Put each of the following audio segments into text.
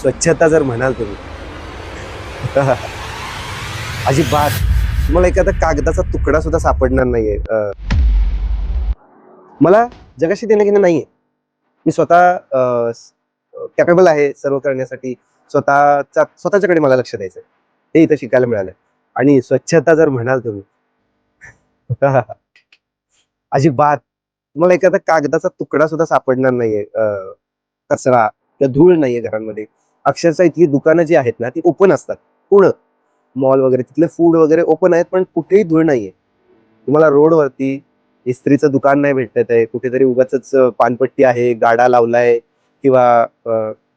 स्वच्छता जर म्हणाल तुम्ही अजिबात तुम्हाला एखादा कागदाचा तुकडा सुद्धा सापडणार नाहीये. मला जगाशी देणं घेणं नाहीये. मी स्वतः कॅपेबल आहे सर्व करण्यासाठी. स्वतःच्याकडे मला लक्ष द्यायचंय. हे इथं शिकायला मिळालं. आणि स्वच्छता जर म्हणाल तुम्ही अजिबात तुम्हाला एखादा कागदाचा तुकडा सुद्धा सापडणार नाहीये. कचरा किंवा धूळ नाहीये घरांमध्ये. अक्षरशः इथली दुकानं जी आहेत ना ती ओपन असतात पूर्ण. मॉल वगैरे तिथले फूड वगैरे ओपन आहेत, पण कुठेही धूळ नाहीये. तुम्हाला रोडवरती इस्त्रीचं दुकान नाही भेटत आहे, कुठेतरी उगाचच पानपट्टी आहे, गाडा लावलाय किंवा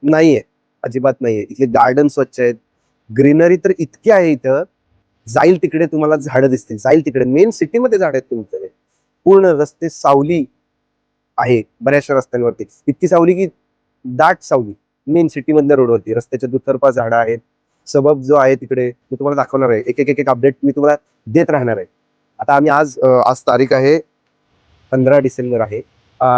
नाहीये. अजिबात नाहीये. इथले गार्डन स्वच्छ आहेत. ग्रीनरी तर इतकी आहे इथं, जाईल तिकडे तुम्हाला झाडं दिसतील. जाईल तिकडे मेन सिटीमध्ये झाड आहेत तुमच्याकडे. पूर्ण रस्ते सावली आहे बऱ्याचशा रस्त्यांवरती. इतकी सावली की दाट सावली मेन सिटी मधल्या रोडवरती. रस्त्याच्या दुतर्फा झाडं आहेत. सबब जो आहे तिकडे मी तुम्हाला दाखवणार आहे. एक एक एक एक अपडेट मी तुम्हाला देत राहणार आहे. आता आम्ही आज आज तारीख आहे 15 डिसेंबर आहे.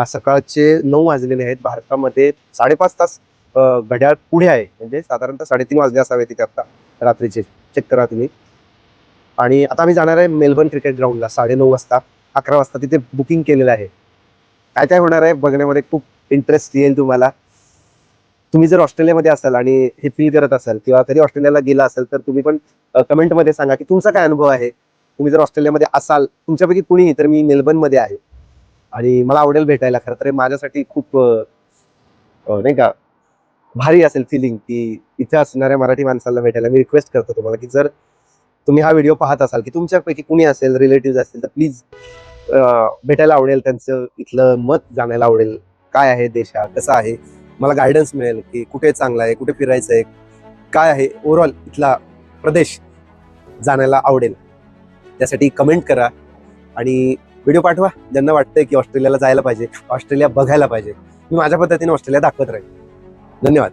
सकाळचे 9 वाजलेले आहेत. भारतामध्ये 5.5 तास घड्याळ पुढे आहे. म्हणजे साधारणतः 3:30 वाजले असावे तिथे आता रात्रीचे. चेक करा तुम्ही. आणि आता आम्ही जाणार आहे मेलबर्न क्रिकेट ग्राउंडला 9:30 वाजता. 11 वाजता तिथे बुकिंग केलेलं आहे. काय काय होणार आहे बघण्यामध्ये खूप इंटरेस्ट येईल तुम्हाला. तुम्ही जर ऑस्ट्रेलियामध्ये असाल आणि हे फील करत असाल किंवा कधी ऑस्ट्रेलियाला गेला असाल तर तुम्ही पण कमेंटमध्ये सांगा की तुमचा काय अनुभव आहे. तुम्ही जर ऑस्ट्रेलियामध्ये असाल तुमच्यापैकी कुणीही, तर मी मेलबर्नमध्ये आहे आणि मला आवडेल भेटायला. खरं तर माझ्यासाठी खूप नाही का भारी असेल फिलिंग की इथे असणाऱ्या मराठी माणसाला भेटायला. मी रिक्वेस्ट करतो तुम्हाला की जर तुम्ही हा व्हिडिओ पाहत असाल की तुमच्यापैकी कुणी असेल, रिलेटिव्ह असतील, तर प्लीज भेटायला आवडेल. त्यांचं इथलं मत जाणायला आवडेल. काय आहे देश हा, कसा आहे, मला गायडन्स मिळेल की कुठे चांगला आहे, कुठे फिरायचं आहे, काय आहे ओव्हरऑल इथला प्रदेश जाण्याला आवडेल. त्यासाठी कमेंट करा आणि व्हिडिओ पाठवा. ज्यांना वाटतंय की ऑस्ट्रेलियाला जायला पाहिजे, ऑस्ट्रेलिया बघायला पाहिजे. मी माझ्या पद्धतीने ऑस्ट्रेलिया दाखवत राहील. धन्यवाद.